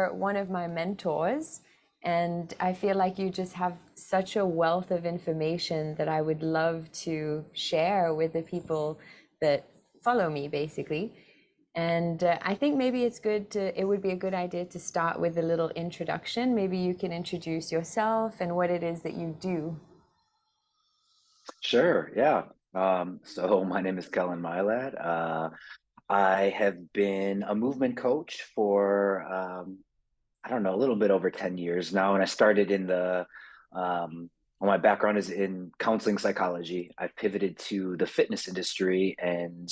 you're one of my mentors, and I feel like you just have such a wealth of information that I would love to share with the people that follow me, basically. And I think maybe it would be a good idea to start with a little introduction. Maybe you can introduce yourself and what it is that you do. Sure, yeah. So my name is Kellen Milad. I have been a movement coach for I don't know, a little bit over 10 years now, and I started in the well, my background is in counseling psychology. I've pivoted to the fitness industry and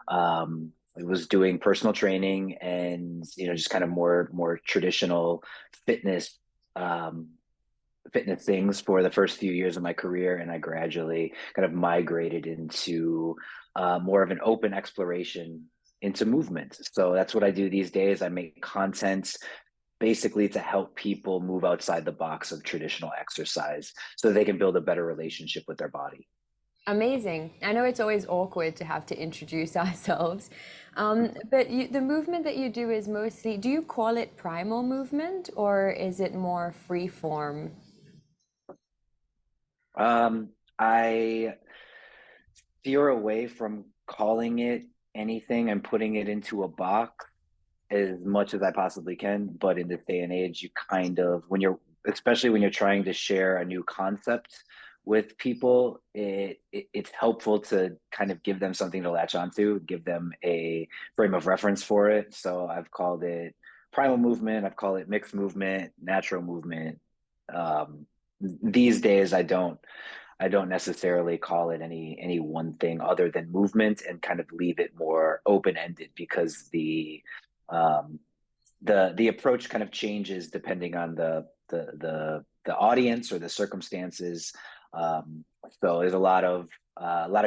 I was doing personal training and just kind of more traditional fitness um, fitness things for the first few years of my career, and I gradually kind of migrated into more of an open exploration into movement. So that's what I do these days. I make content basically to help people move outside the box of traditional exercise so they can build a better relationship with their body. Amazing. I know it's always awkward to have to introduce ourselves, but the movement that you do is mostly, do you call it primal movement or is it more free form? I steer away from calling it anything and putting it into a box as much as I possibly can. But in this day and age, you kind of, especially when you're trying to share a new concept with people, it's helpful to kind of give them something to latch onto, give them a frame of reference for it. So I've called it primal movement, I've called it mixed movement, natural movement. These days, I don't necessarily call it any one thing other than movement and kind of leave it more open-ended because um, the approach kind of changes depending on the audience or the circumstances. So there's a lot of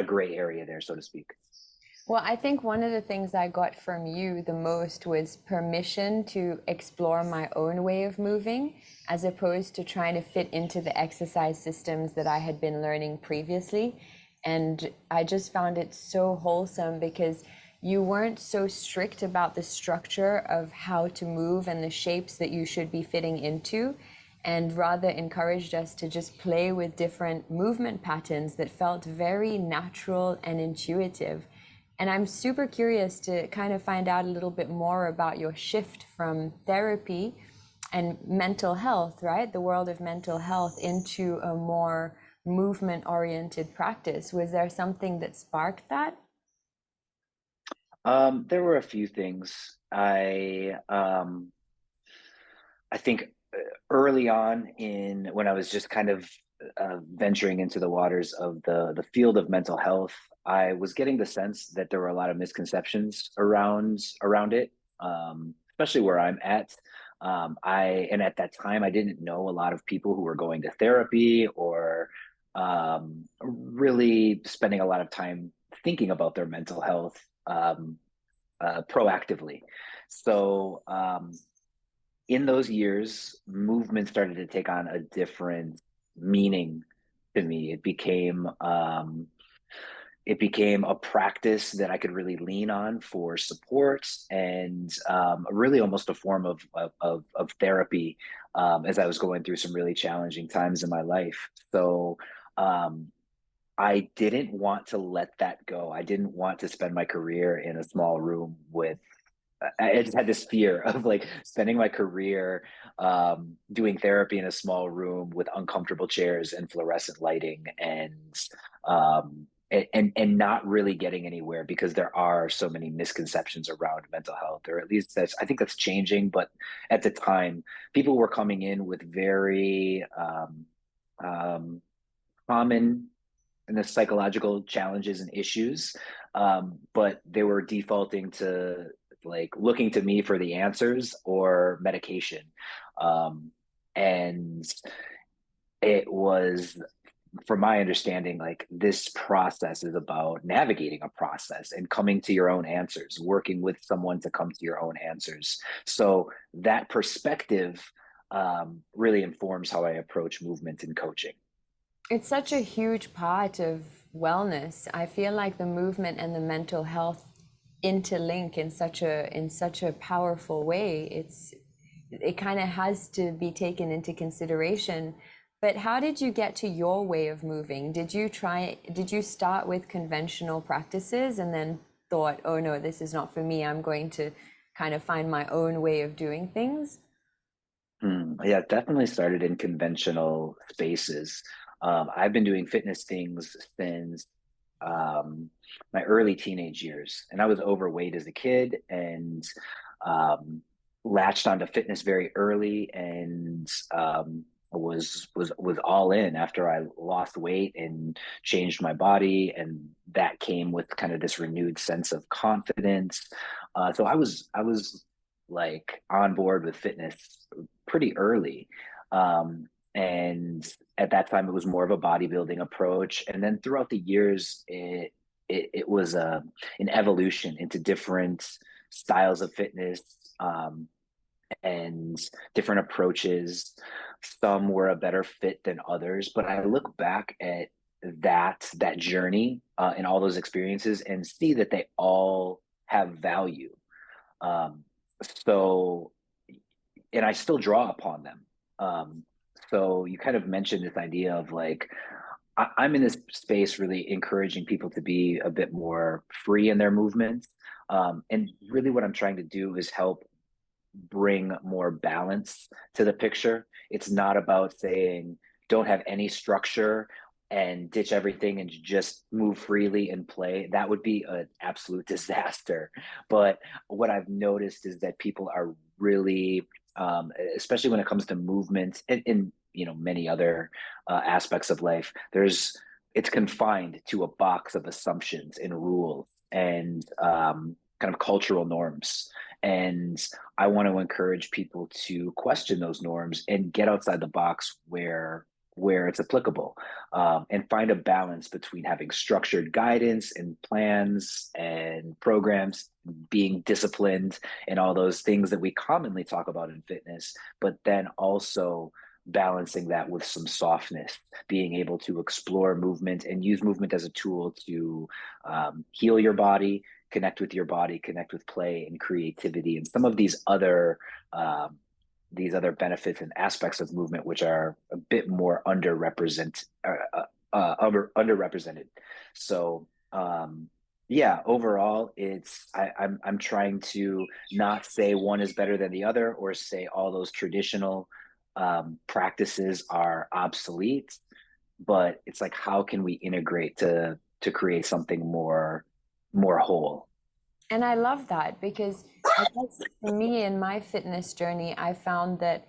gray area there, so to speak. Well, I think one of the things I got from you the most was permission to explore my own way of moving, as opposed to trying to fit into the exercise systems that I had been learning previously. And I just found it so wholesome because you weren't so strict about the structure of how to move and the shapes that you should be fitting into, and rather encouraged us to just play with different movement patterns that felt very natural and intuitive. And I'm super curious to kind of find out a little bit more about your shift from therapy and mental health, right? The world of mental health into a more movement oriented practice. Was there something that sparked that? There were a few things. I think early on in when I was just kind of venturing into the waters of the field of mental health, I was getting the sense that there were a lot of misconceptions around it, especially where I'm at. And at that time, I didn't know a lot of people who were going to therapy or really spending a lot of time thinking about their mental health proactively. So in those years, movement started to take on a different meaning to me. It became a practice that I could really lean on for support and really almost a form of therapy as I was going through some really challenging times in my life. So um, I didn't want to let that go. I didn't want to spend my career in a small room with I just had this fear of like spending my career doing therapy in a small room with uncomfortable chairs and fluorescent lighting and not really getting anywhere because there are so many misconceptions around mental health, or at least I think that's changing. But at the time, people were coming in with very um, common and the psychological challenges and issues, but they were defaulting to like looking to me for the answers or medication. Um, and it was, from my understanding, like this process is about navigating a process and coming to your own answers, working with someone to come to your own answers. So that perspective really informs how I approach movement and coaching. It's such a huge part of wellness. I feel like the movement and the mental health interlink in such a powerful way. it kind of has to be taken into consideration. But how did you get to your way of moving? Did you start with conventional practices and then thought, oh no, this is not for me, I'm going to kind of find my own way of doing things? Yeah, it definitely started in conventional spaces. I've been doing fitness things since um, my early teenage years, and I was overweight as a kid and um, latched onto fitness very early, and was all in after I lost weight and changed my body, and that came with kind of this renewed sense of confidence. So I was like on board with fitness pretty early. And at that time, it was more of a bodybuilding approach. And then throughout the years, it was an evolution into different styles of fitness, and different approaches. Some were a better fit than others, but I look back at that journey and all those experiences and see that they all have value. Um, so and I still draw upon them. Um, so you kind of mentioned this idea of like, I'm in this space really encouraging people to be a bit more free in their movements. And really, what I'm trying to do is help bring more balance to the picture. It's not about saying don't have any structure and ditch everything and just move freely and play. That would be an absolute disaster. But what I've noticed is that people are really, especially when it comes to movement and in many other aspects of life, it's confined to a box of assumptions and rules and kind of cultural norms. And I want to encourage people to question those norms and get outside the box where it's applicable, and find a balance between having structured guidance and plans and programs, being disciplined, and all those things that we commonly talk about in fitness, but then also balancing that with some softness, being able to explore movement and use movement as a tool to heal your body, connect with play and creativity, and some of these other benefits and aspects of movement, which are a bit more underrepresented. So, yeah, overall, I'm trying to not say one is better than the other or say all those traditional practices are obsolete, but it's like how can we integrate to create something more whole. And I love that because I guess for me in my fitness journey, I found that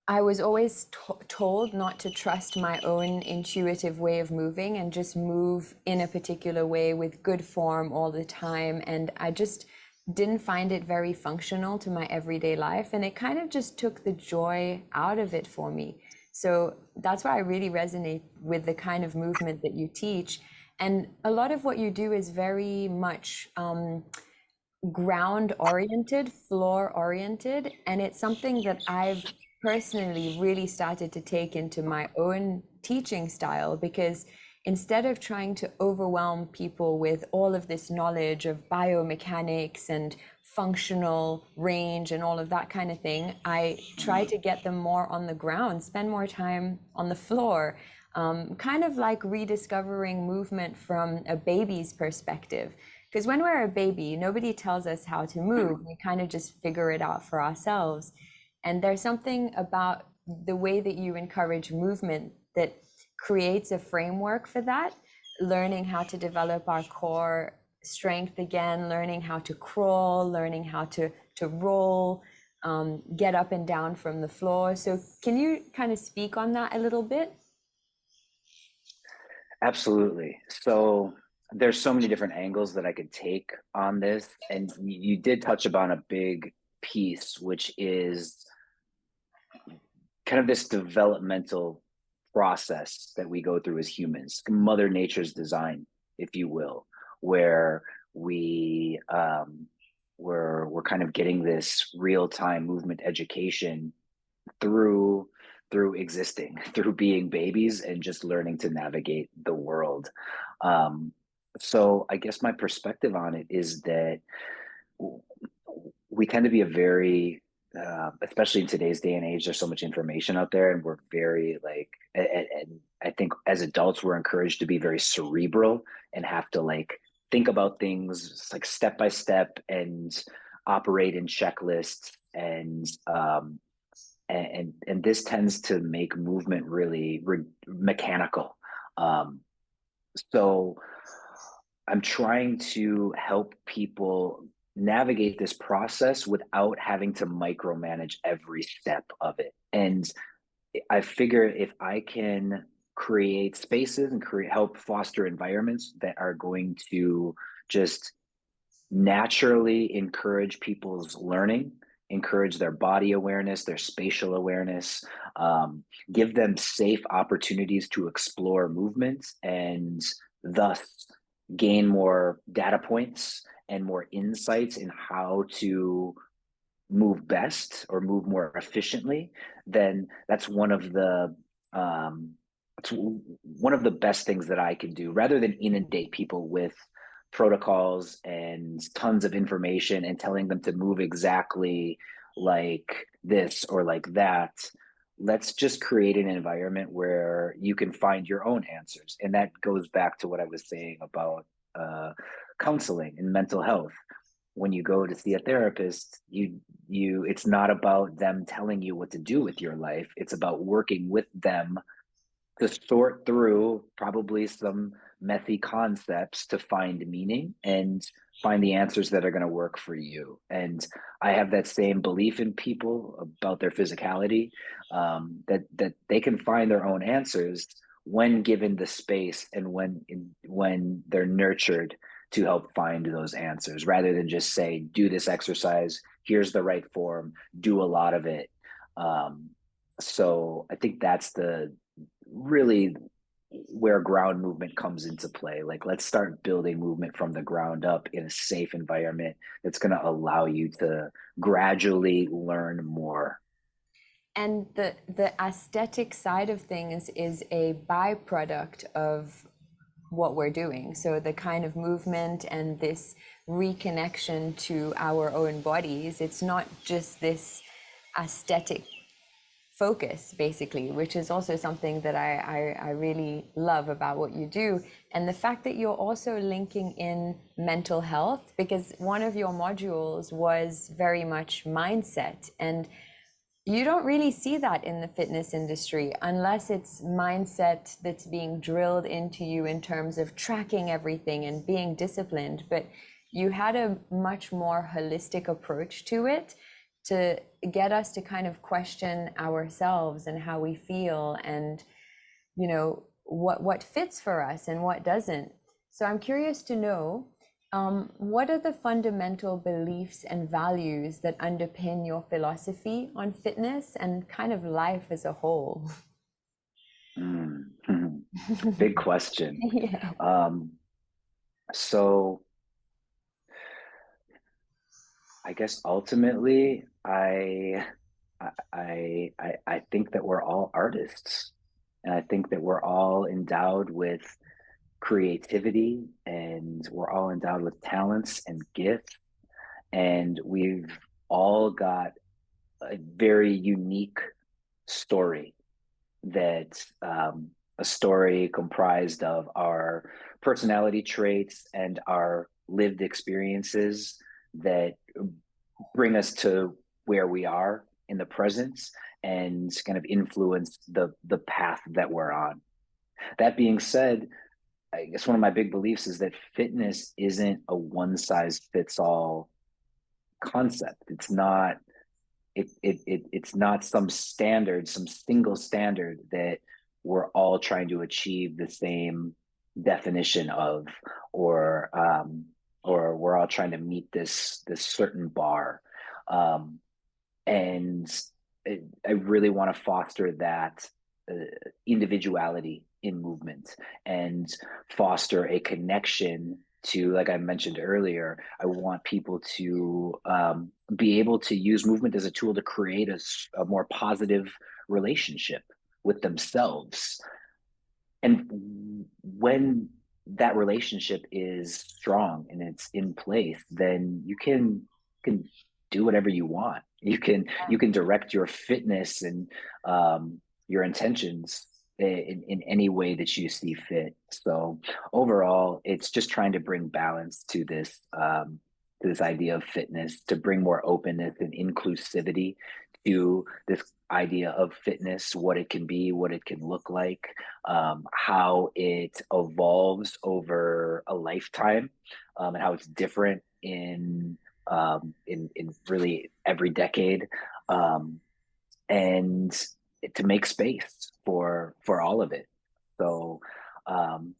I was always told not to trust my own intuitive way of moving and just move in a particular way with good form all the time. And I just didn't find it very functional to my everyday life. And it kind of just took the joy out of it for me. So that's why I really resonate with the kind of movement that you teach. And a lot of what you do is very much ground oriented, floor oriented, and it's something that I've personally really started to take into my own teaching style because instead of trying to overwhelm people with all of this knowledge of biomechanics and functional range and all of that kind of thing, I try to get them more on the ground, spend more time on the floor, kind of like rediscovering movement from a baby's perspective. Because when we're a baby, nobody tells us how to move. We kind of just figure it out for ourselves. And there's something about the way that you encourage movement that creates a framework for that, learning how to develop our core strength again, learning how to crawl, learning how to roll, get up and down from the floor. So can you kind of speak on that a little bit? Absolutely. So there's so many different angles that I could take on this. And you did touch upon a big piece, which is kind of this developmental process that we go through as humans, Mother Nature's design, if you will, where we're kind of getting this real time movement education through existing, through being babies and just learning to navigate the world. Um, so I guess my perspective on it is that we tend to be a very especially in today's day and age, there's so much information out there, and we're very like, and I think as adults, we're encouraged to be very cerebral and have to like think about things like step by step and operate in checklists and this tends to make movement really mechanical. Um, so I'm trying to help people navigate this process without having to micromanage every step of it. And I figure if I can create spaces and help foster environments that are going to just naturally encourage people's learning, encourage their body awareness, their spatial awareness, um, give them safe opportunities to explore movements and thus gain more data points and more insights in how to move best or move more efficiently, then that's um, one of the best things that I can do rather than inundate people with protocols and tons of information and telling them to move exactly like this or like that. Let's just create an environment where you can find your own answers. And that goes back to what I was saying about counseling and mental health. When you go to see a therapist, it's not about them telling you what to do with your life. It's about working with them to sort through probably some methy concepts to find meaning and find the answers that are going to work for you. And I have that same belief in people about their physicality, that they can find their own answers when given the space and when they're nurtured to help find those answers, rather than just say, do this exercise, here's the right form, do a lot of it. Um, so I think that's the really where ground movement comes into play. Like, let's start building movement from the ground up in a safe environment that's going to allow you to gradually learn more. And the aesthetic side of things is a byproduct of what we're doing. So the kind of movement and this reconnection to our own bodies, it's not just this aesthetic focus, basically, which is also something that I really love about what you do. And the fact that you're also linking in mental health, because one of your modules was very much mindset. And you don't really see that in the fitness industry unless it's mindset that's being drilled into you in terms of tracking everything and being disciplined. But you had a much more holistic approach to it to get us to kind of question ourselves and how we feel and what fits for us and what doesn't. So I'm curious to know, what are the fundamental beliefs and values that underpin your philosophy on fitness and kind of life as a whole? Mm. Big question. Yeah. Um, so I guess ultimately, I think that we're all artists, and I think that we're all endowed with creativity, and we're all endowed with talents and gifts, and we've all got a very unique story that a story comprised of our personality traits and our lived experiences that bring us to where we are in the present and kind of influence the path that we're on. That being said, I guess one of my big beliefs is that fitness isn't a one size fits all concept. It's not some standard, some single standard that we're all trying to achieve the same definition of, or or we're all trying to meet this certain bar. Um, and I really want to foster that uh, individuality in movement and foster a connection to, like I mentioned earlier, I want people to be able to use movement as a tool to create a more positive relationship with themselves. And when that relationship is strong and it's in place, then you can do whatever you want. You can direct your fitness and your intentions in any way that you see fit. So overall, it's just trying to bring balance to this idea of fitness, to bring more openness and inclusivity to this idea of fitness, what it can be, what it can look like, how it evolves over a lifetime, and how it's different in really every decade, um, and to make space for all of it. So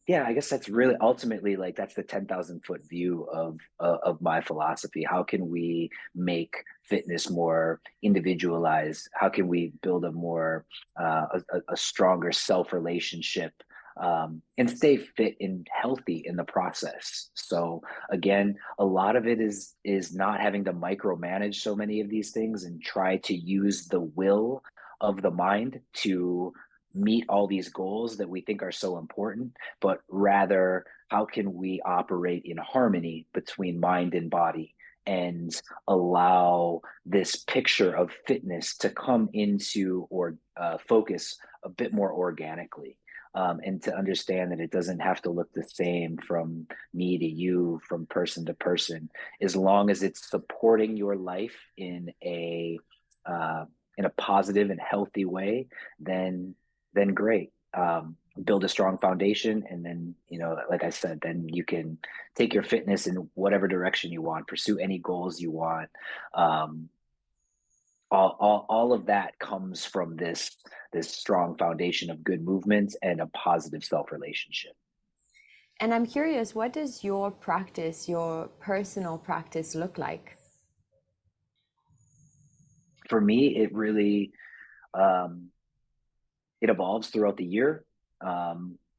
yeah, I guess that's really ultimately like that's the 10,000 foot view of my philosophy. How can we make fitness more individualized? How can we build a more a stronger self relationship, and stay fit and healthy in the process? So again, a lot of it is not having to micromanage so many of these things and try to use the will of the mind to meet all these goals that we think are so important, but rather how can we operate in harmony between mind and body and allow this picture of fitness to come into or focus a bit more organically, and to understand that it doesn't have to look the same from me to you, from person to person, as long as it's supporting your life uh, in a positive and healthy way, then great. Build a strong foundation, and then like I said, then you can take your fitness in whatever direction you want, pursue any goals you want. Um, all of that comes from this strong foundation of good movements and a positive self relationship. And I'm curious, what does your practice, your personal practice, look like? For me, um, it evolves throughout the year.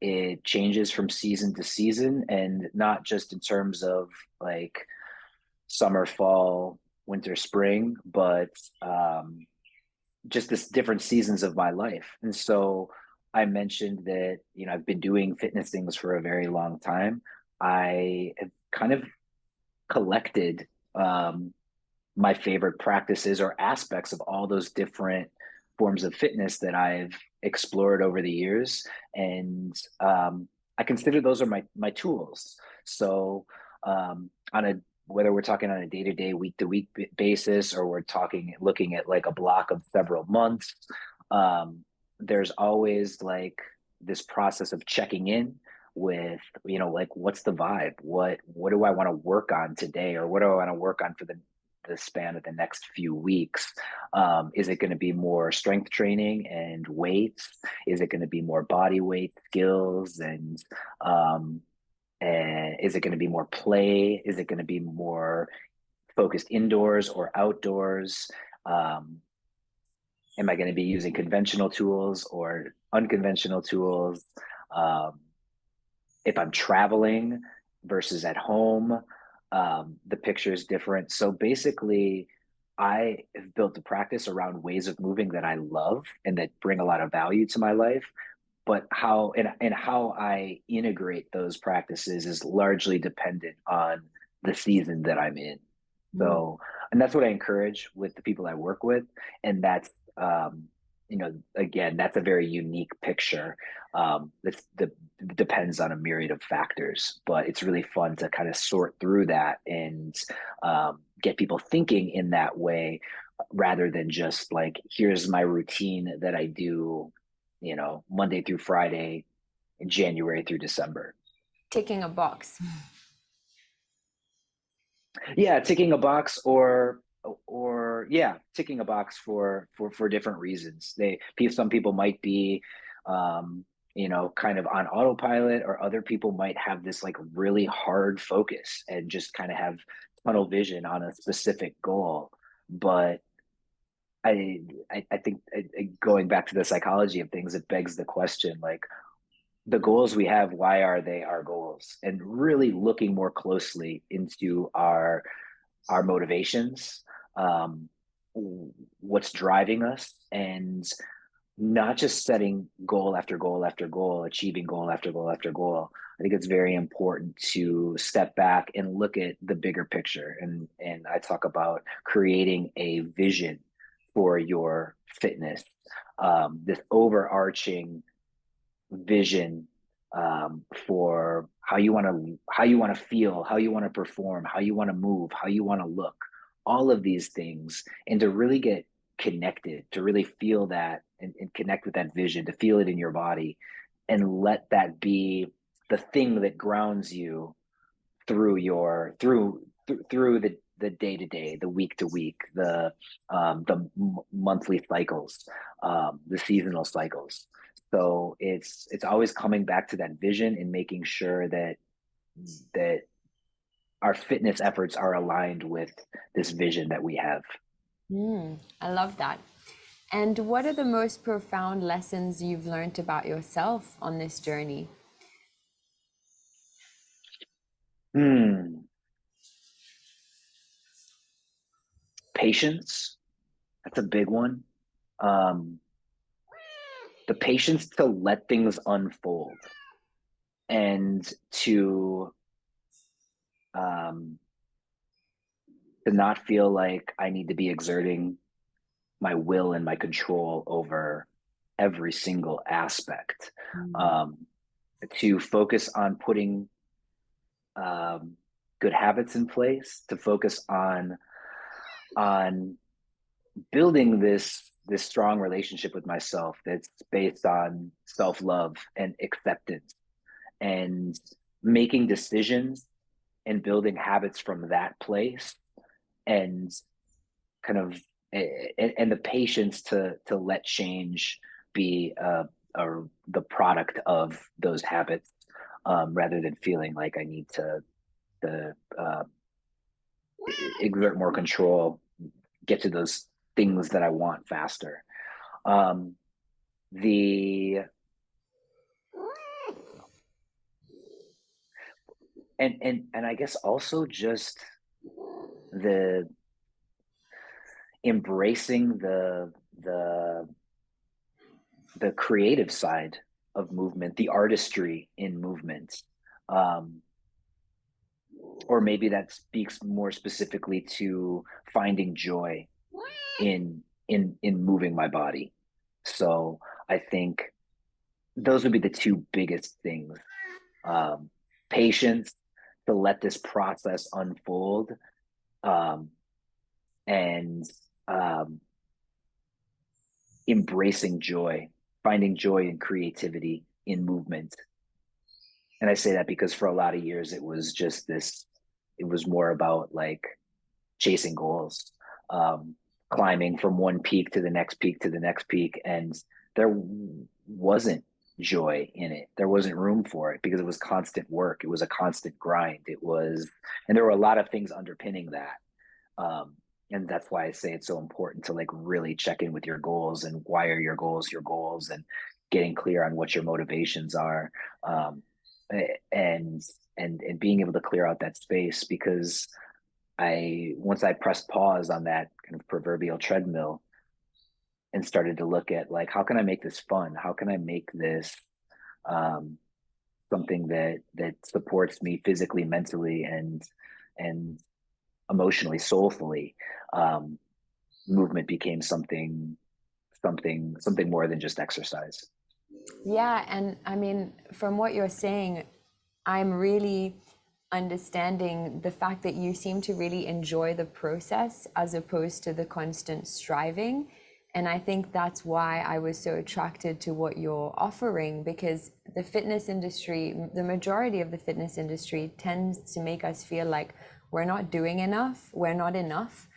It changes from season to season, and not just in terms of like summer, fall, winter, spring, but just this different seasons of my life. And so I mentioned that, I've been doing fitness things for a very long time. I have kind of collected my favorite practices or aspects of all those different forms of fitness that I've explored over the years. And I consider those are my tools. So on a whether we're talking on a day-to-day, week-to-week basis, or we're talking looking at like a block of several months, um, there's always like this process of checking in with, like, what's the vibe, what do I want to work on today, or what do I want to work on for the span of the next few weeks. Is it going to be more strength training and weights? Is it going to be more body weight skills um, and is it going to be more play? Is it going to be more focused indoors or outdoors? Um, am I going to be using conventional tools or unconventional tools? Um, if I'm traveling versus at home, the picture is different. So basically, I have built a practice around ways of moving that I love and that bring a lot of value to my life. But how I integrate those practices is largely dependent on the season that I'm in. Mm. So, and that's what I encourage with the people I work with. And that's, again, that's a very unique picture. That depends on a myriad of factors, but it's really fun to kind of sort through that and get people thinking in that way rather than just like, here's my routine that I do, Monday through Friday, January through December. Ticking a box. Yeah, ticking a box, or yeah, ticking a box for different reasons. Some people might be kind of on autopilot, or other people might have this like really hard focus and just kind of have tunnel vision on a specific goal. But I think, going back to the psychology of things, it begs the question, like, the goals we have, why are they our goals? And really looking more closely into our motivations, um, what's driving us, and not just setting goal after goal after goal, achieving goal after goal after goal. I think it's very important to step back and look at the bigger picture. And I talk about creating a vision for your fitness, this overarching vision, for how you want to feel, how you want to perform, how you want to move, how you want to look, all of these things, and to really get connected, to really feel that and connect with that vision, to feel it in your body, and let that be the thing that grounds you through through the day to day, the week to week, the monthly cycles, the seasonal cycles. So it's always coming back to that vision and making sure that our fitness efforts are aligned with this vision that we have. I love that. And what are the most profound lessons you've learned about yourself on this journey? Hmm. Patience, that's a big one. Um, the patience to let things unfold and um, to not feel like I need to be exerting my will and my control over every single aspect. Mm. Um, to focus on putting good habits in place, to focus on building this strong relationship with myself that's based on self love and acceptance, and making decisions and building habits from that place, and kind of and the patience to let change be the product of those habits, rather than feeling like I need to exert more control, get to those things that I want faster. Um, the and I guess also just the embracing the creative side of movement, the artistry in movement, um, or maybe that speaks more specifically to finding joy in moving my body. So I think those would be the two biggest things: um, patience to let this process unfold, um, and um, embracing joy, finding joy and creativity in movement. And I say that because for a lot of years it was just this, it was more about like chasing goals, climbing from one peak to the next peak to the next peak. And there wasn't joy in it. There wasn't room for it because it was constant work. It was a constant grind. It was, and there were a lot of things underpinning that. Um, and that's why I say it's so important to like really check in with your goals and why are your goals, and getting clear on what your motivations are. Um, and and being able to clear out that space, because I once I pressed pause on that kind of proverbial treadmill and started to look at like how can I make this fun? How can I make this um, something that supports me physically, mentally, and emotionally, soulfully? Um, movement became something more than just exercise. Yeah, and I mean, from what you're saying, I'm really understanding the fact that you seem to really enjoy the process as opposed to the constant striving. And I think that's why I was so attracted to what you're offering, because the fitness industry, the majority of the fitness industry tends to make us feel like we're not doing enough, we're not enough,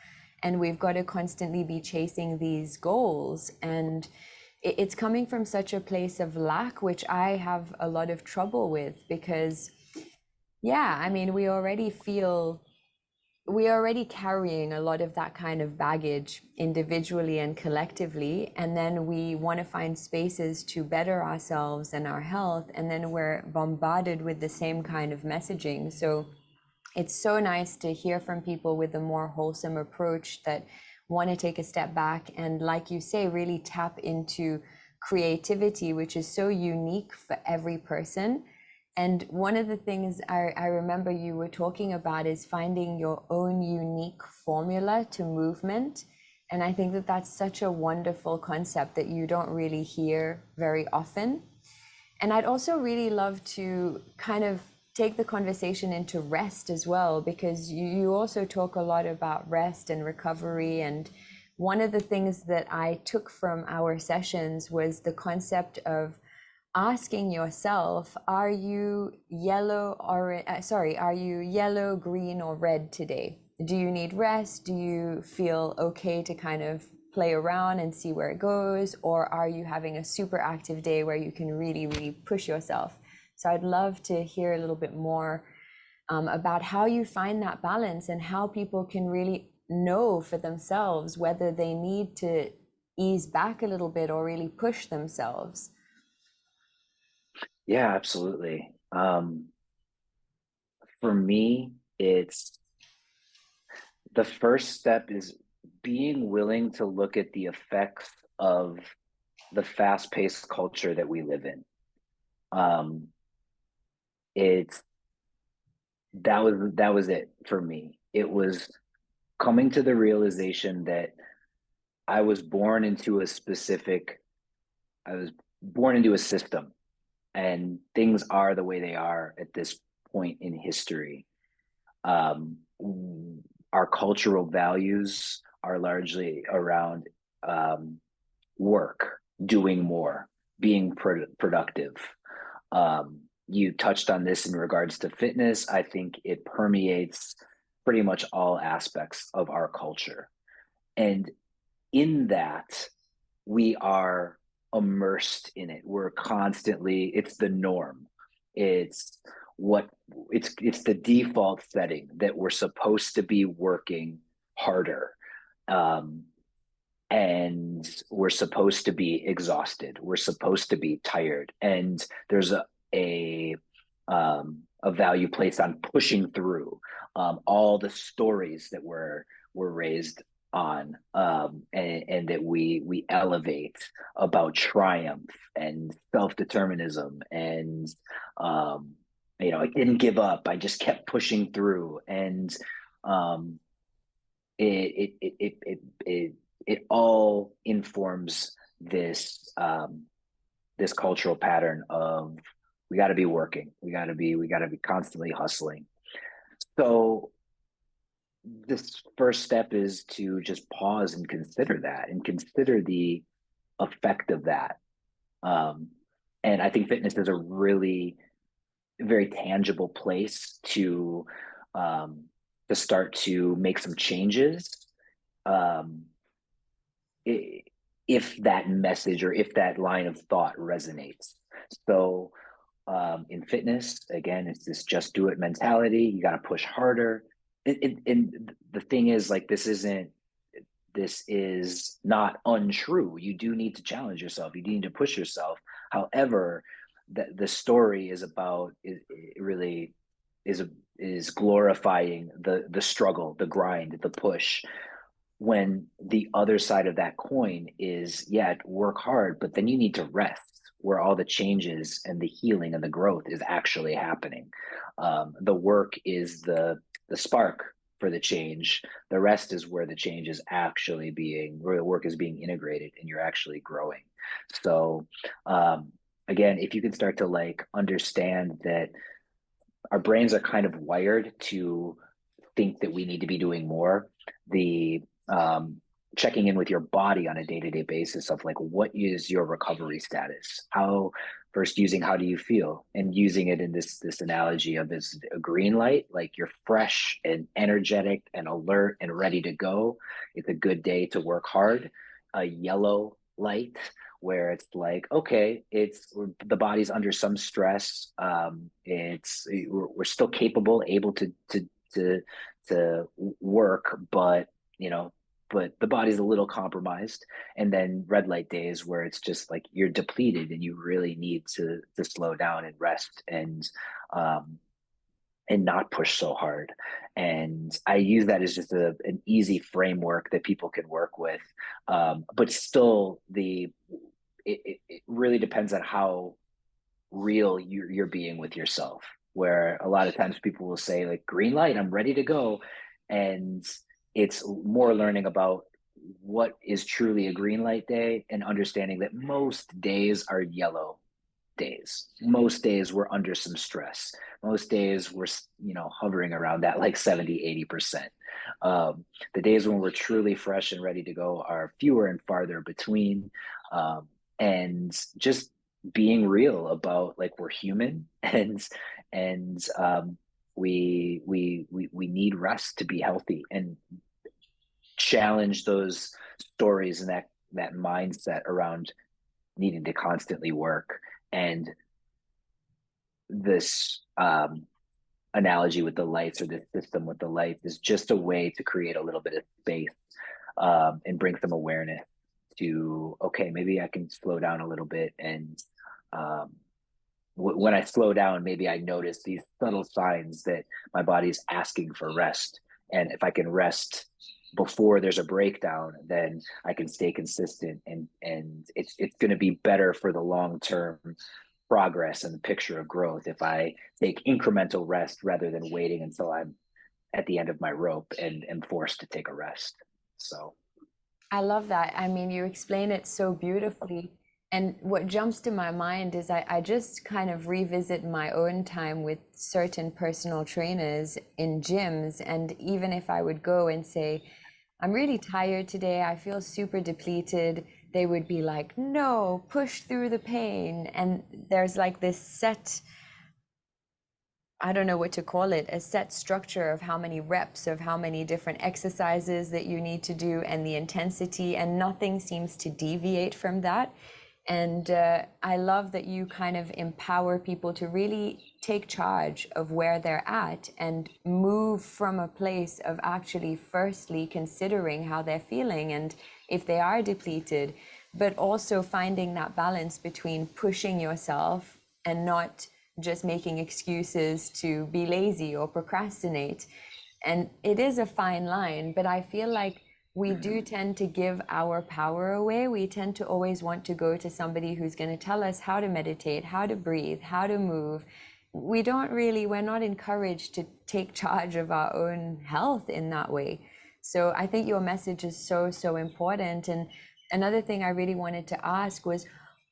and we've got to constantly be chasing these goals. And it's coming from such a place of lack, which I have a lot of trouble with because, yeah, I mean, we're already carrying a lot of that kind of baggage individually and collectively. And then we want to find spaces to better ourselves and our health. And then we're bombarded with the same kind of messaging. So it's so nice to hear from people with a more wholesome approach that want to take a step back and, like you say, really tap into creativity, which is so unique for every person. And one of the things I remember you were talking about is finding your own unique formula to movement. And I think that that's such a wonderful concept that you don't really hear very often. And I'd also really love to kind of take the conversation into rest as well, because you also talk a lot about rest and recovery. And one of the things that I took from our sessions was the concept of asking yourself, are you yellow or are you yellow, green, or red today? Do you need rest? Do you feel okay to kind of play around and see where it goes? Or are you having a super active day where you can really, really push yourself? So I'd love to hear a little bit more about how you find that balance and how people can really know for themselves whether they need to ease back a little bit or really push themselves. Yeah, absolutely. For me, it's the first step is being willing to look at the effects of the fast-paced culture that we live in. Um, it's that was it for me. It was coming to the realization that I was born into a specific, I was born into a system, and things are the way they are at this point in history. Um, our cultural values are largely around um, work, doing more, being productive. You touched on this in regards to fitness. I think it permeates pretty much all aspects of our culture. And in that, we are immersed in it. We're constantly, it's the norm. It's what it's the default setting that we're supposed to be working harder. Um, and we're supposed to be exhausted. We're supposed to be tired. And there's a value placed on pushing through all the stories that we're raised on, and that we elevate about triumph and self-determinism and I didn't give up. I just kept pushing through, and um, it all informs this cultural pattern of we got to be working, we got to be constantly hustling. So this first step is to just pause and consider that, and consider the effect of that. Um, and I think fitness is a really very tangible place um, to start to make some changes, um, if that message or if that line of thought resonates. So in fitness, again, it's this just do it mentality. You got to push harder. And the thing is, like, this is not untrue. You do need to challenge yourself. You do need to push yourself. However, the story is about it really is is glorifying the struggle, the grind, the push, when the other side of that coin is, yeah, work hard, but then you need to rest, where all the changes and the healing and the growth is actually happening. The work is the spark for the change. The rest is where the change is actually where the work is being integrated and you're actually growing. So again, if you can start to like understand that our brains are kind of wired to think that we need to be doing more, the checking in with your body on a day-to-day basis of like, what is your recovery status? How first using how do you feel, and using it in this analogy of this a green light, like you're fresh and energetic and alert and ready to go. It's a good day to work hard. A yellow light, where it's like, okay, the body's under some stress. We're still capable, able to to work, but but the body's a little compromised. And then red light days, where it's just like you're depleted and you really need to slow down and rest, um, and not push so hard. And I use that as just an easy framework that people can work with, but still really depends on how real you're being with yourself. Where a lot of times people will say like green light, I'm ready to go, and it's more learning about what is truly a green light day and understanding that most days are yellow days. Most days we're under some stress. Most days we're, hovering around that like 70, 80%. The days when we're truly fresh and ready to go are fewer and farther between. And just being real about like we're human and we need rest to be healthy, and challenge those stories and that mindset around needing to constantly work. And this analogy with the lights, or this system with the lights, is just a way to create a little bit of space, and bring some awareness to, okay, maybe I can slow down a little bit. And um, when I slow down, maybe I notice these subtle signs that my body's asking for rest. And if I can rest before there's a breakdown, then I can stay consistent, and it's going to be better for the long term progress and the picture of growth if I take incremental rest rather than waiting until I'm at the end of my rope and am forced to take a rest. So, I love that. I mean, you explain it so beautifully. And what jumps to my mind is I just kind of revisit my own time with certain personal trainers in gyms. And even if I would go and say, I'm really tired today, I feel super depleted, they would be like, no, push through the pain. And there's like this set, I don't know what to call it, a set structure of how many reps, of how many different exercises that you need to do, and the intensity, and nothing seems to deviate from that. And I love that you kind of empower people to really take charge of where they're at and move from a place of actually firstly considering how they're feeling and if they are depleted, but also finding that balance between pushing yourself and not just making excuses to be lazy or procrastinate. And it is a fine line, but I feel like we do tend to give our power away. We tend to always want to go to somebody who's going to tell us how to meditate, how to breathe, how to move. We're not encouraged to take charge of our own health in that way. So I think your message is so, so important. And another thing I really wanted to ask was,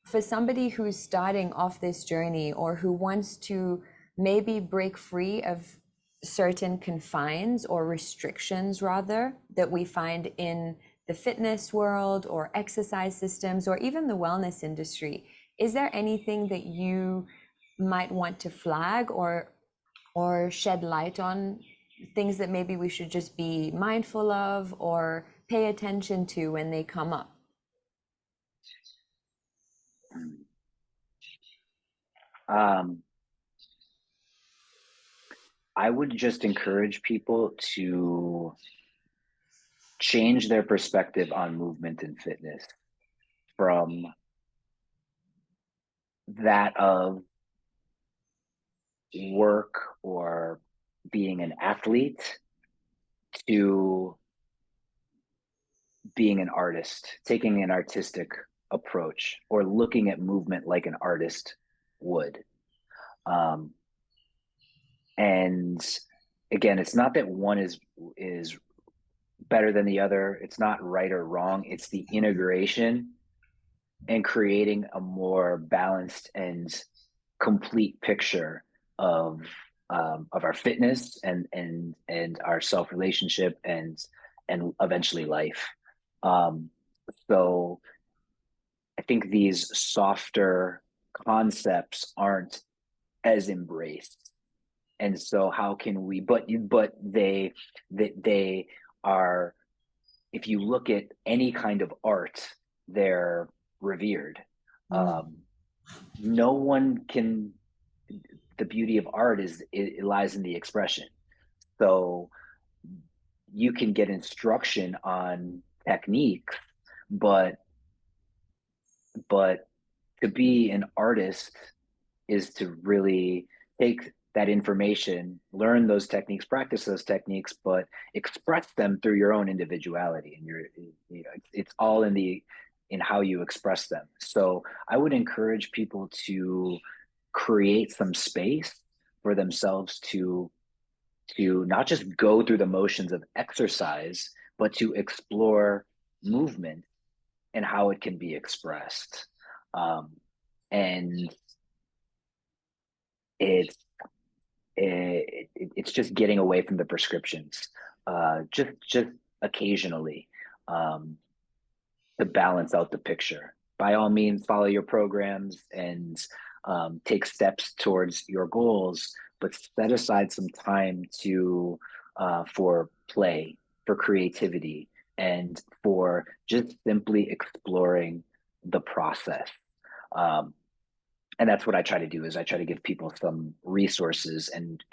for somebody who's starting off this journey or who wants to maybe break free of certain confines or restrictions rather that we find in the fitness world or exercise systems or even the wellness industry, is there anything that you might want to flag or shed light on, things that maybe we should just be mindful of or pay attention to when they come up? um, I would just encourage people to change their perspective on movement and fitness from that of work or being an athlete to being an artist, taking an artistic approach, or looking at movement like an artist would. Um, and again, it's not that one is better than the other. It's not right or wrong. It's the integration and creating a more balanced and complete picture of our fitness and our self relationship and eventually life. Um, so I think these softer concepts aren't as embraced, and so how can we? But they are. If you look at any kind of art, they're revered. Mm. Um, no one can. The beauty of art is it lies in the expression. So you can get instruction on techniques, but but to be an artist is to really take that information, learn those techniques, practice those techniques, but express them through your own individuality. And it's all in the in how you express them. So I would encourage people to create some space for themselves to not just go through the motions of exercise, but to explore movement and how it can be expressed. Um, and it's it's just getting away from the prescriptions, just occasionally, um, to balance out the picture. By all means, follow your programs and take steps towards your goals, but set aside some time to for play, for creativity, and for just simply exploring the process. Um, and that's what I try to do is I try to give people some resources and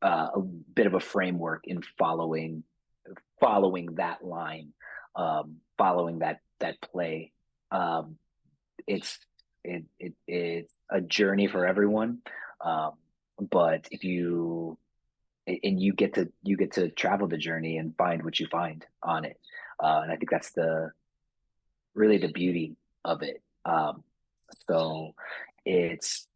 a bit of a framework in following that line, following that play. Um, it's it's a journey for everyone, um, but if you and you get to travel the journey and find what you find on it, and I think that's the really the beauty of it. So it's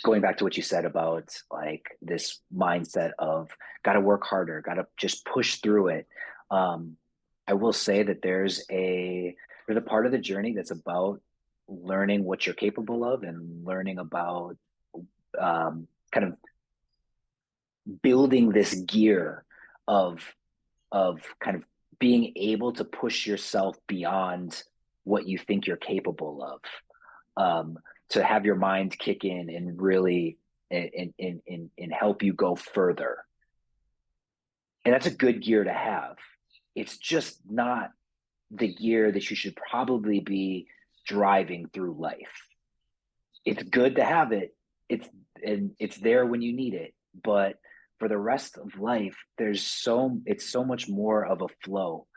going back to what you said about like this mindset of got to work harder, got to just push through it. Um, I will say that there's a part of the journey that's about learning what you're capable of and learning about kind of building this gear of kind of being able to push yourself beyond what you think you're capable of, to have your mind kick in and really and help you go further. And that's a good gear to have. It's just not the gear that you should probably be driving through life. It's good to have it. It's and it's there when you need it. But for the rest of life, it's so much more of a flow.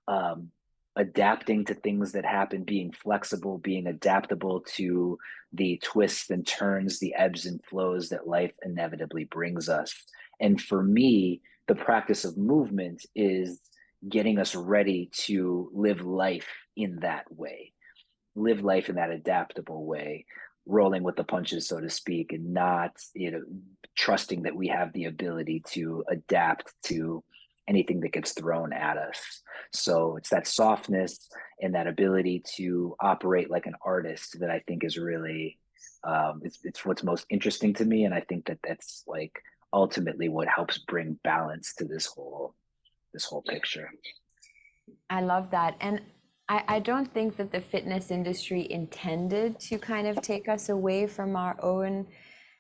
Um, Adapting to things that happen, being flexible, being adaptable to the twists and turns, the ebbs and flows that life inevitably brings us. And for me, the practice of movement is getting us ready to live life in that way, live life in that adaptable way, rolling with the punches, so to speak, and not, trusting that we have the ability to adapt to anything that gets thrown at us. So it's that softness and that ability to operate like an artist that I think is really, it's what's most interesting to me. And I think that that's like ultimately what helps bring balance to this whole picture. I love that. And I don't think that the fitness industry intended to kind of take us away from our own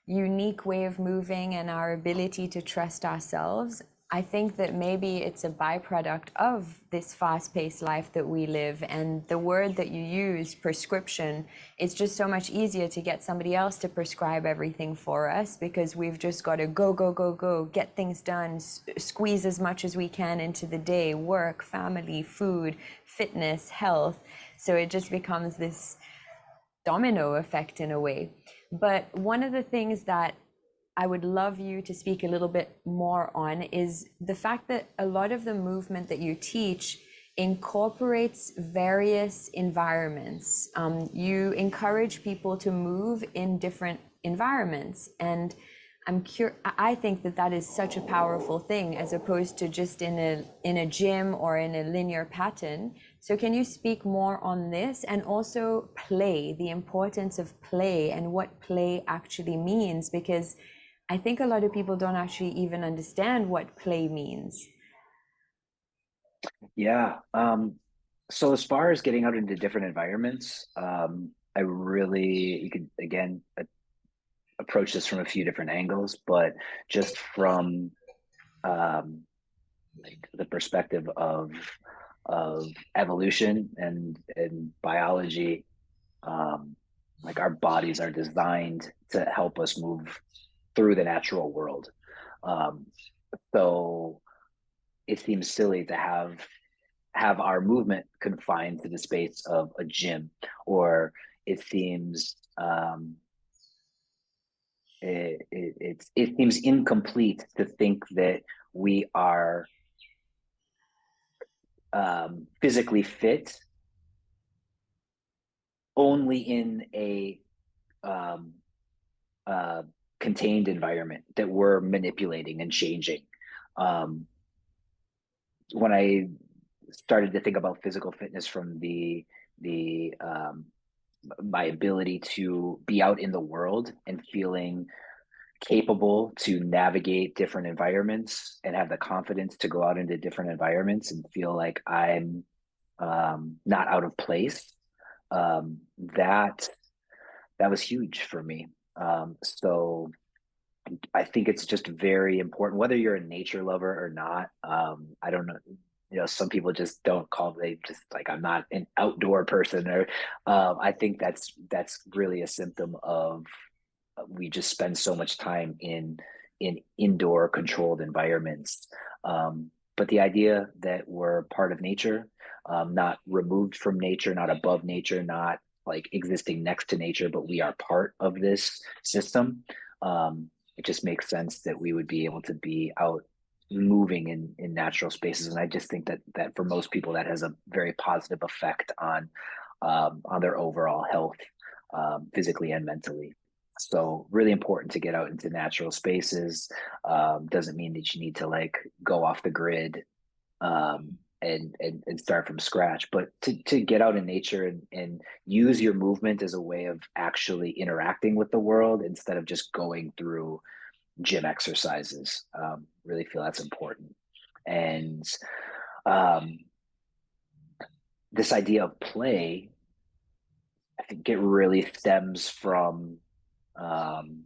unique way of moving and our ability to trust ourselves. I think that maybe it's a byproduct of this fast-paced life that we live, and the word that you use, prescription, it's just so much easier to get somebody else to prescribe everything for us because we've just got to go, go, go, go, get things done, squeeze as much as we can into the day, work, family, food, fitness, health. So it just becomes this domino effect in a way. But one of the things that I would love you to speak a little bit more on is the fact that a lot of the movement that you teach incorporates various environments. You encourage people to move in different environments, and I think that that is such a powerful thing as opposed to just in a gym or in a linear pattern. So can you speak more on this, and also play, the importance of play and what play actually means? Because I think a lot of people don't actually even understand what play means. Yeah. So as far as getting out into different environments, I really, you could again approach this from a few different angles, but just from um, like the perspective of evolution and biology, um, like our bodies are designed to help us move through the natural world. Um, so it seems silly to have our movement confined to the space of a gym, or it seems it seems incomplete to think that we are physically fit only in a um, uh, contained environment that we're manipulating and changing. Um, when I started to think about physical fitness from the my ability to be out in the world and feeling capable to navigate different environments and have the confidence to go out into different environments and feel like I'm not out of place. That that was huge for me. So I think it's just very important, whether you're a nature lover or not. I don't know. You know, some people just don't call. They just like I'm not an outdoor person, or I think that's really a symptom of we just spend so much time in indoor controlled environments. But the idea that we're part of nature, not removed from nature, not above nature, not like existing next to nature, but we are part of this system. It just makes sense that we would be able to be out moving in natural spaces. And I just think that for most people, that has a very positive effect on their overall health, physically and mentally. So really important to get out into natural spaces. Doesn't mean that you need to like go off the grid and start from scratch, but to get out in nature and use your movement as a way of actually interacting with the world instead of just going through gym exercises. Really feel that's important. And um, this idea of play, I think it really stems from um,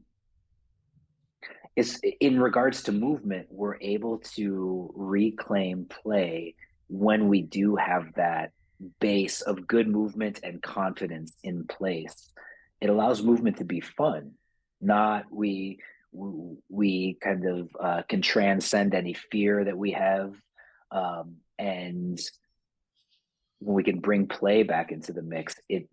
is in regards to movement, we're able to reclaim play when we do have that base of good movement and confidence in place. It allows movement to be fun, not we kind of can transcend any fear that we have, and when we can bring play back into the mix, it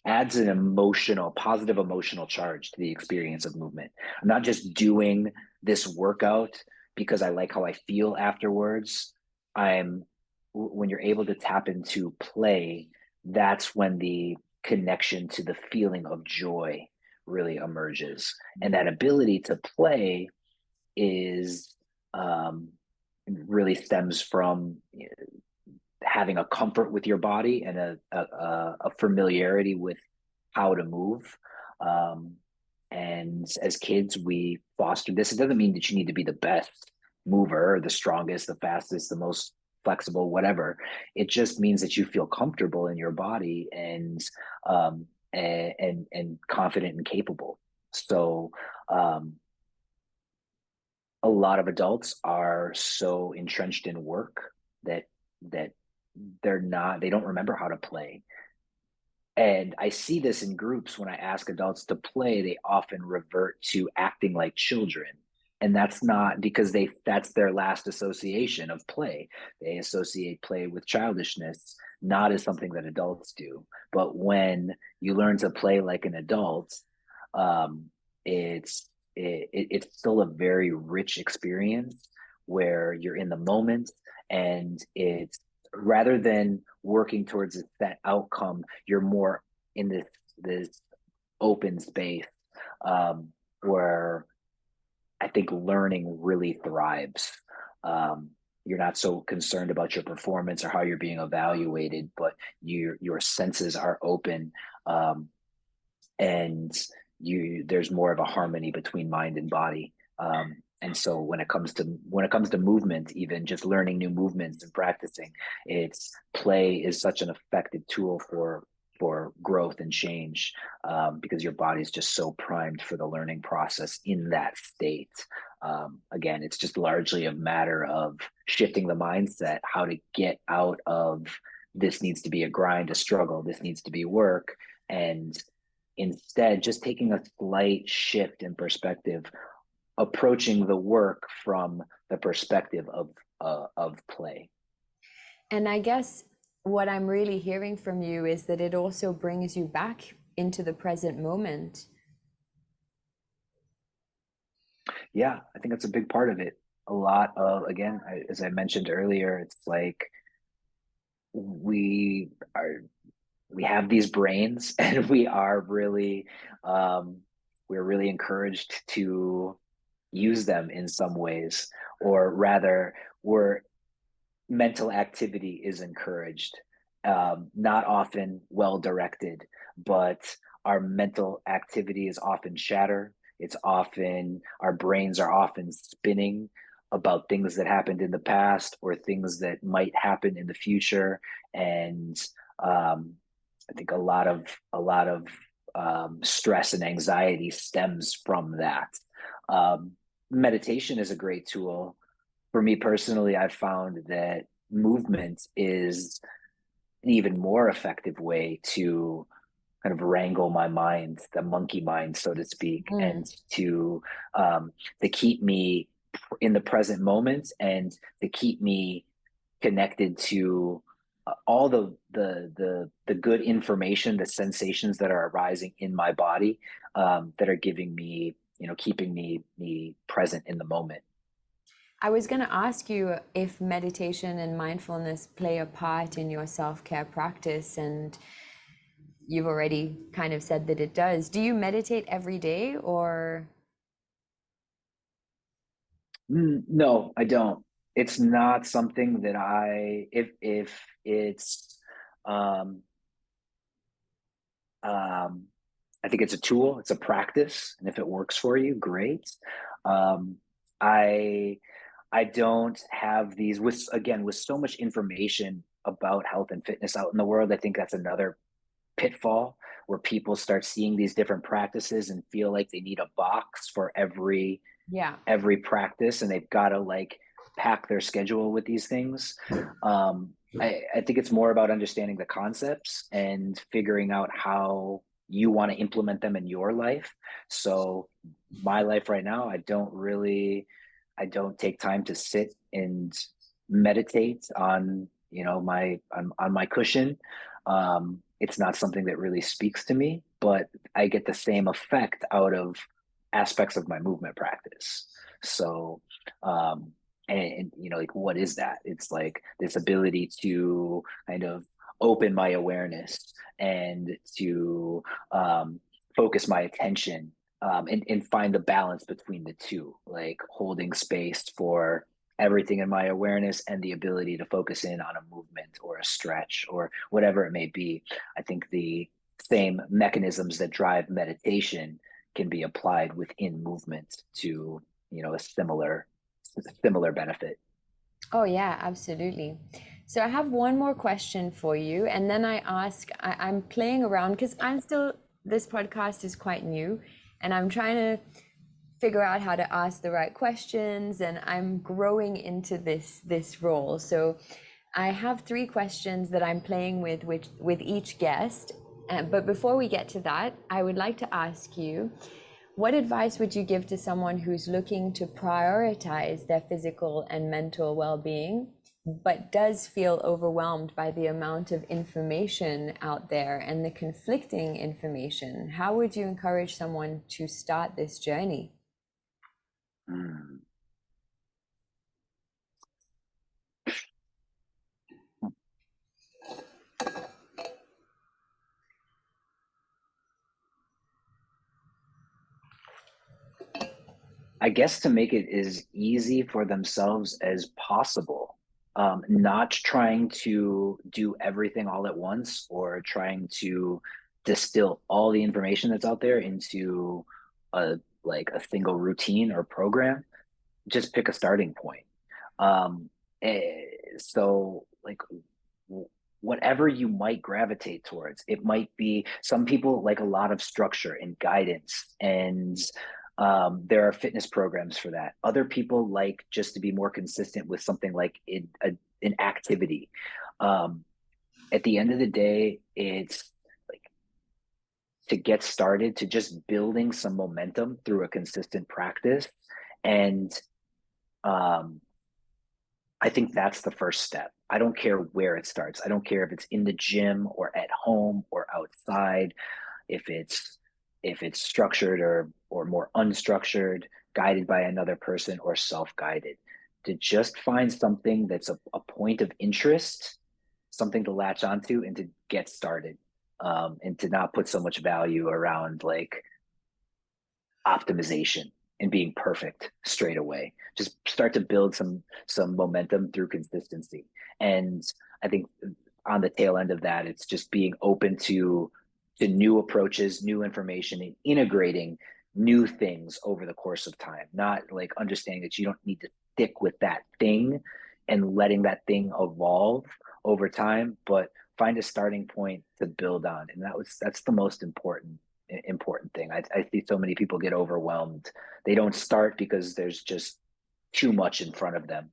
adds an emotional, positive emotional charge to the experience of movement. I'm not just doing this workout because I like how I feel afterwards. I'm when you're able to tap into play, that's when the connection to the feeling of joy really emerges. And that ability to play is really stems from having a comfort with your body and a familiarity with how to move. Um, and as kids, we foster this. It doesn't mean that you need to be the best mover, the strongest, the fastest, the most flexible, whatever. It just means that you feel comfortable in your body and confident and capable. So a lot of adults are so entrenched in work that they don't remember how to play. And I see this in groups when I ask adults to play, they often revert to acting like children. And that's not because that's their last association of play. They associate play with childishness, not as something that adults do. But when you learn to play like an adult, um, it's still a very rich experience where you're in the moment, and it's rather than working towards that outcome, you're more in this open space, where I think learning really thrives. Um, you're not so concerned about your performance or how you're being evaluated, but your senses are open, and there's more of a harmony between mind and body. And so when it comes to movement, even just learning new movements and practicing, it's play is such an effective tool for growth and change, because your body's just so primed for the learning process in that state. Again, it's just largely a matter of shifting the mindset, how to get out of this needs to be a grind, a struggle, this needs to be work, and instead just taking a slight shift in perspective, approaching the work from the perspective of play. And I guess what I'm really hearing from you is that it also brings you back into the present moment. Yeah, I think that's a big part of it. A lot of, again, as I mentioned earlier, it's like we are we have these brains and we are really um, we're really encouraged to use them in some ways, or rather we're mental activity is encouraged, not often well directed, but our mental activity is often chatter. It's often, our brains are often spinning about things that happened in the past or things that might happen in the future. And um, I think a lot of stress and anxiety stems from that. Um, Meditation is a great tool. For me personally, I've found that movement is an even more effective way to kind of wrangle my mind, the monkey mind, so to speak, and Mm. to um, to keep me in the present moment and to keep me connected to all the good information, the sensations that are arising in my body, that are giving me, keeping me present in the moment. I was going to ask you if meditation and mindfulness play a part in your self-care practice, and you've already kind of said that it does. Do you meditate every day or? No, I don't. It's not something that if it's, um, um, I think it's a tool, it's a practice, and if it works for you, great. Um, I I don't have these with, again, with so much information about health and fitness out in the world. I think that's another pitfall where people start seeing these different practices and feel like they need a box for Yeah. every practice, and they've got to like pack their schedule with these things. I think it's more about understanding the concepts and figuring out how you want to implement them in your life. So my life right now, I don't take time to sit and meditate on, on my cushion. It's not something that really speaks to me, but I get the same effect out of aspects of my movement practice. So, um, and like, what is that? It's like this ability to kind of open my awareness and to focus my attention, and find the balance between the two, like holding space for everything in my awareness and the ability to focus in on a movement or a stretch or whatever it may be. I think the same mechanisms that drive meditation can be applied within movement to, a similar benefit. Oh, yeah, absolutely. So I have one more question for you, and then I'm playing around because this podcast is quite new, and I'm trying to figure out how to ask the right questions, and I'm growing into this role. So I have three questions that I'm playing with, which with each guest. But before we get to that, I would like to ask you, what advice would you give to someone who's looking to prioritize their physical and mental well-being, but does feel overwhelmed by the amount of information out there and the conflicting information? How would you encourage someone to start this journey? Mm. I guess to make it as easy for themselves as possible, not trying to do everything all at once or trying to distill all the information that's out there into a single routine or program. Just pick a starting point. Um, so like whatever you might gravitate towards, it might be, some people like a lot of structure and guidance, and there are fitness programs for that. Other people like just to be more consistent with something like an activity. Um, at the end of the day, it's like to get started, to just building some momentum through a consistent practice. And um, I think that's the first step. I don't care where it starts. I don't care if it's in the gym or at home or outside, if it's structured or more unstructured, guided by another person or self-guided. To just find something that's a point of interest, something to latch onto and to get started, and to not put so much value around like optimization and being perfect straight away. Just start to build some momentum through consistency. And I think on the tail end of that, it's just being open to new approaches, new information, and integrating new things over the course of time. Not like understanding that you don't need to stick with that thing and letting that thing evolve over time, but find a starting point to build on. And that's the most important thing. I see so many people get overwhelmed. They don't start because there's just too much in front of them.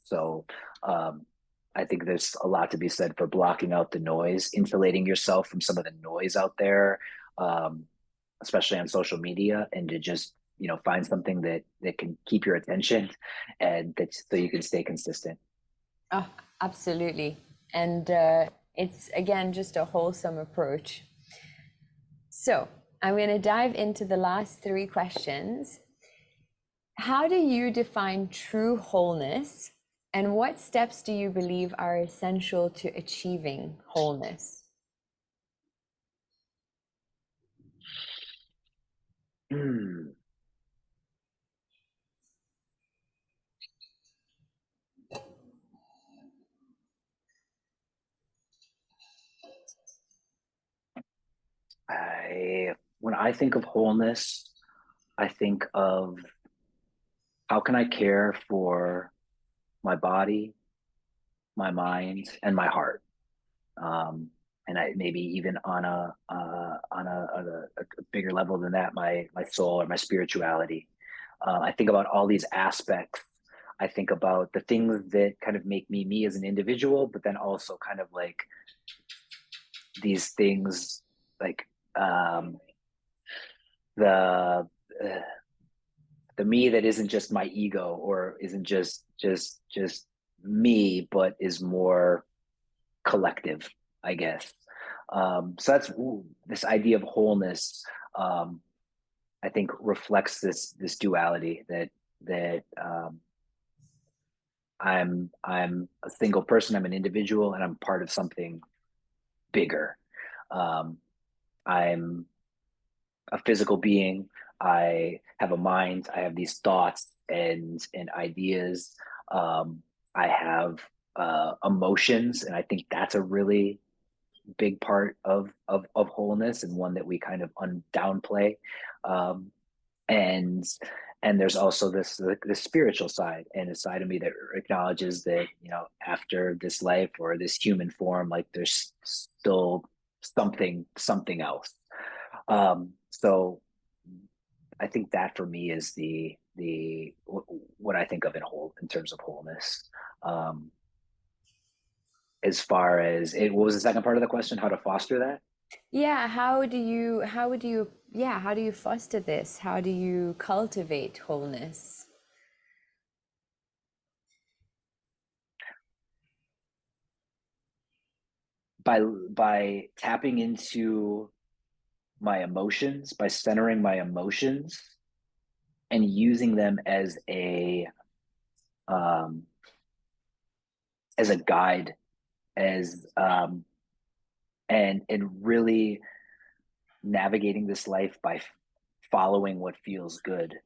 So I think there's a lot to be said for blocking out the noise, insulating yourself from some of the noise out there, um, especially on social media, and to just find something that can keep your attention, and that so you can stay consistent. Oh, absolutely. And it's again just a wholesome approach. So I'm going to dive into the last three questions. How do you define true wholeness, and what steps do you believe are essential to achieving wholeness? Hmm. When I think of wholeness, I think of how can I care for my body, my mind, and my heart. And I maybe even on a bigger level than that, my soul or my spirituality. I think about all these aspects. I think about the things that kind of make me as an individual, but then also kind of like these things like um, the uh, the me that isn't just my ego or isn't just me, but is more collective, I guess. So that's this idea of wholeness. Um, I think reflects this duality that I'm a single person, I'm an individual, and I'm part of something bigger. Um, I'm a physical being. I have a mind. I have these thoughts and ideas. Um, I have emotions, and I think that's a really big part of wholeness, and one that we kind of downplay. Um, and there's also this spiritual side, and a side of me that acknowledges that after this life or this human form, like there's still something else. So I think that for me is the what I think of in terms of wholeness. Um, as far as what was the second part of the question? How to foster that? Yeah, how do you foster this? How do you cultivate wholeness? By tapping into my emotions, by centering my emotions and using them um, as a guide, as and really navigating this life by following what feels good.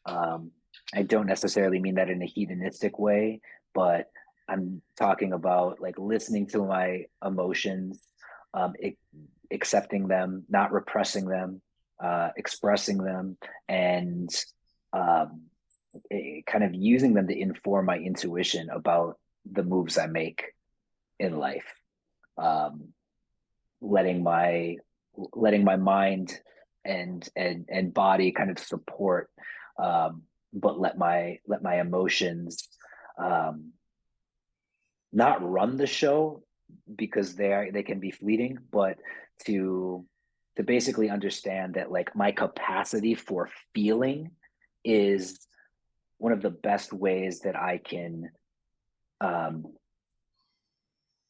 Um, I don't necessarily mean that in a hedonistic way, but I'm talking about like listening to my emotions, um, it, accepting them, not repressing them, expressing them, and um, kind of using them to inform my intuition about the moves I make in life. Um, letting my letting my mind and body kind of support, but let my emotions um, not run the show, because they can be fleeting, but to basically understand that like my capacity for feeling is one of the best ways that um,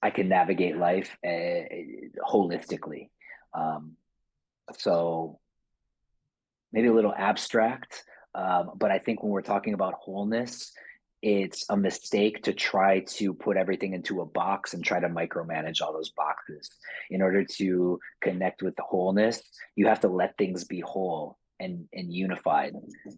I can navigate life holistically. Um, so maybe a little abstract, but I think when we're talking about wholeness, it's a mistake to try to put everything into a box and try to micromanage all those boxes. In order to connect with the wholeness, you have to let things be whole and unified.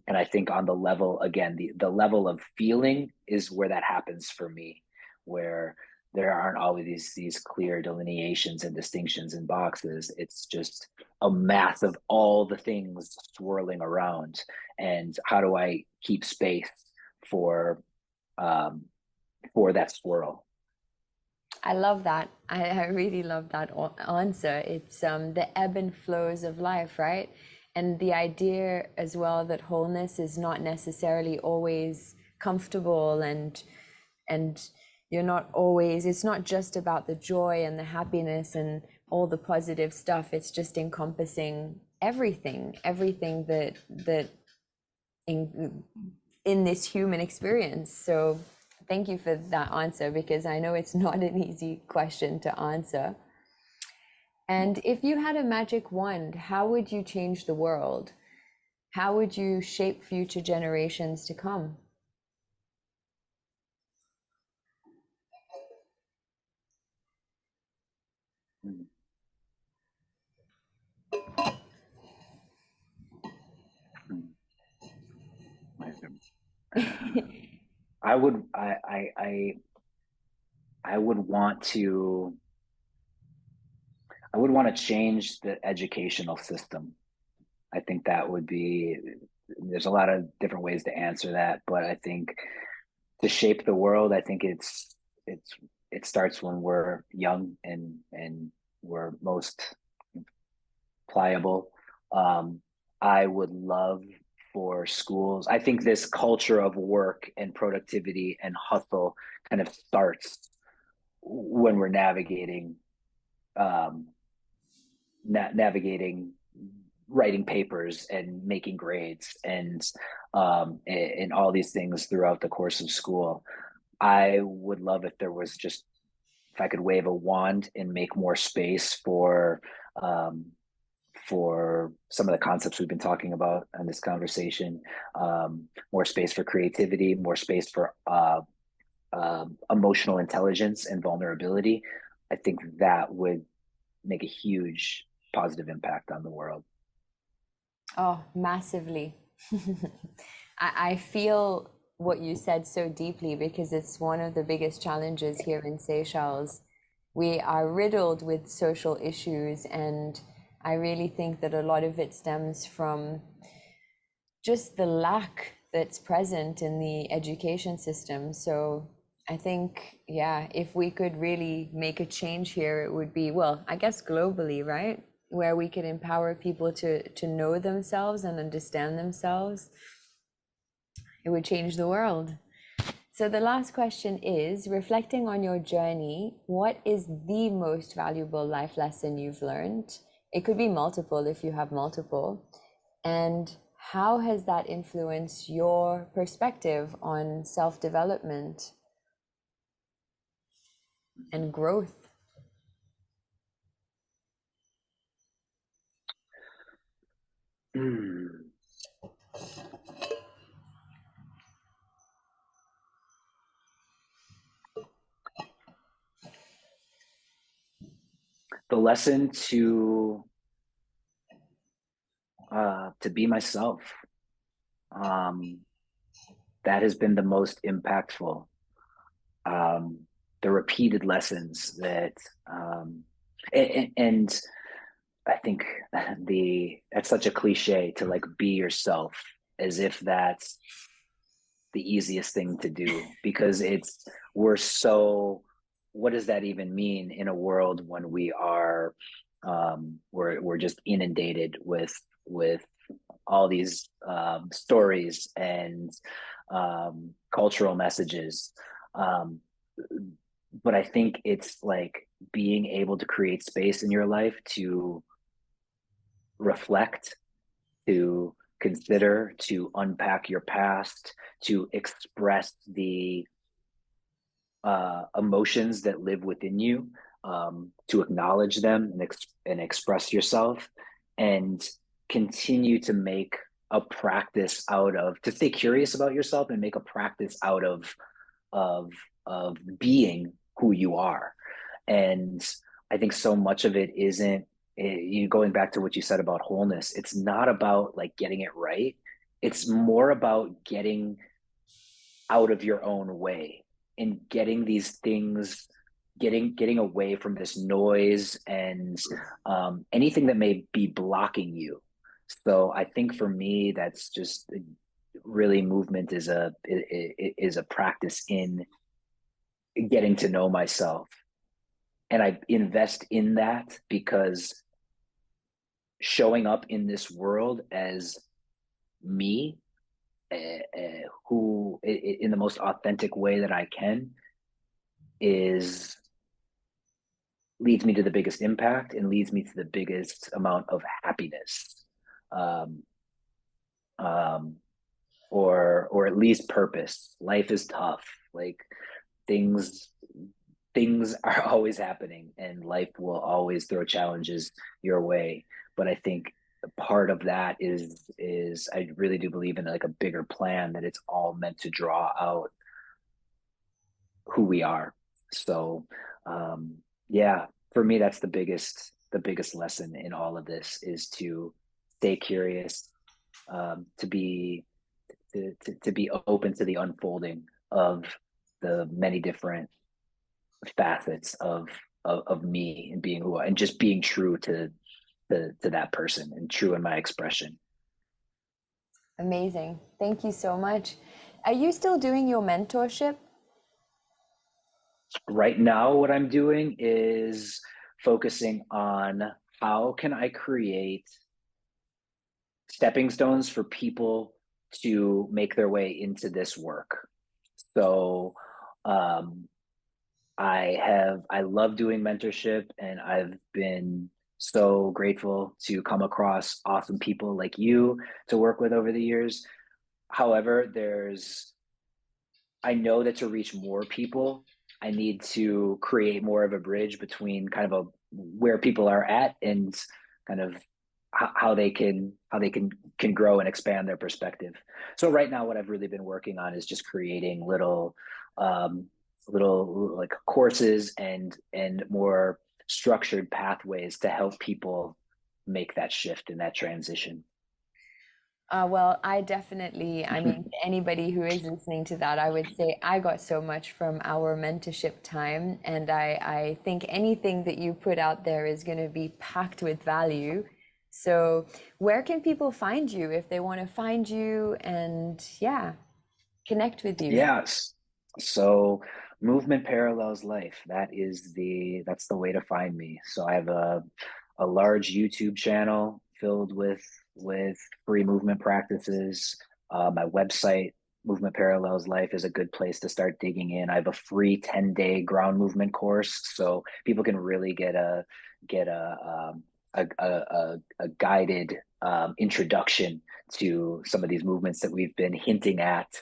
And I think on the level, again, the level of feeling is where that happens for me, where there aren't always these clear delineations and distinctions in boxes. It's just a mass of all the things swirling around. And how do I keep space for um, for that swirl? I love that. I really love that answer. It's the ebb and flows of life, right? And the idea as well that wholeness is not necessarily always comfortable, and you're not always, it's not just about the joy and the happiness and all the positive stuff. It's just encompassing everything that in this human experience. So thank you for that answer, because I know it's not an easy question to answer. And if you had a magic wand, how would you change the world? How would you shape future generations to come? I would I would want to change the educational system. I think that would be, there's a lot of different ways to answer that, but I think to shape the world, I think it's it starts when we're young and we're most pliable. I would love for schools. I think this culture of work and productivity and hustle kind of starts when we're um, navigating writing papers and making grades and all these things throughout the course of school. I would love if there was just, if I could wave a wand and make more space um, for some of the concepts we've been talking about in this conversation, more space for creativity, more space for emotional intelligence and vulnerability. I think that would make a huge positive impact on the world. Oh, massively. I feel what you said so deeply, because it's one of the biggest challenges here in Seychelles. We are riddled with social issues, and I really think that a lot of it stems from just the lack that's present in the education system. So I think, yeah, if we could really make a change here, it would be, well, I guess globally, right? Where we could empower people to know themselves and understand themselves, it would change the world. So the last question is, reflecting on your journey, what is the most valuable life lesson you've learned? It could be multiple if you have multiple. And how has that influenced your perspective on self-development and growth? Mm. The lesson to be myself, um, that has been the most impactful. Um, the repeated lessons that and I think that's such a cliche to like be yourself, as if that's the easiest thing to do, because we're so, what does that even mean in a world when we're just inundated with all these stories and cultural messages. Um, but I think it's like being able to create space in your life to reflect, to consider, to unpack your past, to express the emotions that live within you, to acknowledge them and express yourself, and continue to make a practice out of, to stay curious about yourself and make a practice out of of being who you are. And I think so much of it isn't, you going back to what you said about wholeness. It's not about like getting it right. It's more about getting out of your own way and getting these things, getting away from this noise and anything that may be blocking you. So I think for me, that's just really, movement is a practice in getting to know myself, and I invest in that because showing up in this world as me, who in the most authentic way that I can, is leads me to the biggest impact and leads me to the biggest amount of happiness, um, um, or at least purpose. Life is tough. Like things things are always happening, and life will always throw challenges your way. But I think part of that is I really do believe in like a bigger plan, that it's all meant to draw out who we are. So yeah, for me, that's the biggest lesson in all of this, is to stay curious, to be to be open to the unfolding of the many different facets of me and being who I, and just being true to that person and true in my expression. Amazing. Thank you so much. Are you still doing your mentorship? Right now, what I'm doing is focusing on how can I create stepping stones for people to make their way into this work. So um, I love doing mentorship, and I've been so grateful to come across awesome people like you to work with over the years. However, I know that to reach more people, I need to create more of a bridge between kind of a where people are at and kind of how they can grow and expand their perspective. So right now, what I've really been working on is just creating um, little like courses and more structured pathways to help people make that shift and that transition. Well, I definitely, I mean, to anybody who is listening to that, I would say I got so much from our mentorship time. And I think anything that you put out there is going to be packed with value. So, where can people find you if they want to find you and, yeah, connect with you? Yes. So movement parallels life. That's the way to find me. So I have a large YouTube channel filled with free movement practices. My website, Movement Parallels Life, is a good place to start digging in. I have a free 10-day ground movement course, so people can really get a guided introduction to some of these movements that we've been hinting at.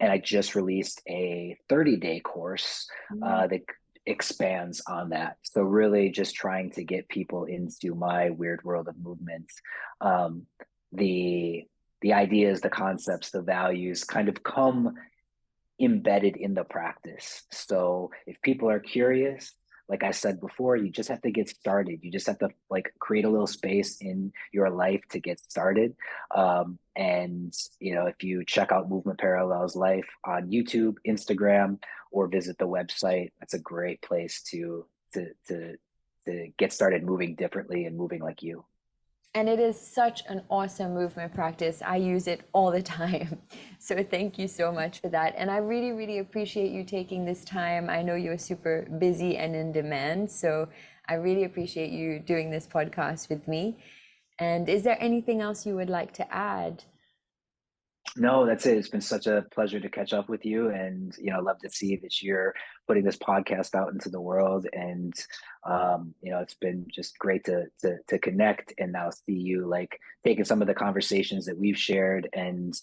And I just released a 30-day course that expands on that. So really just trying to get people into my weird world of movement. Um, the the ideas, the concepts, the values kind of come embedded in the practice. So if people are curious, like I said before, you just have to get started. You just have to like create a little space in your life to get started. And if you check out Movement Parallels Life on YouTube, Instagram, or visit the website, that's a great place to get started moving differently and moving like you. And it is such an awesome movement practice. I use it all the time. So thank you so much for that. And I really, really appreciate you taking this time. I know you're super busy and in demand. So I really appreciate you doing this podcast with me. And is there anything else you would like to add? No, that's it. It's been such a pleasure to catch up with you, and love to see that you're putting this podcast out into the world. And it's been just great to connect and now see you like taking some of the conversations that we've shared and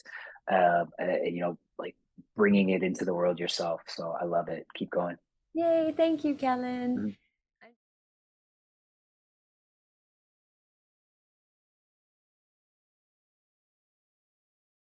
like bringing it into the world yourself. So I love it. Keep going. Yay, thank you, Kellen. Mhm.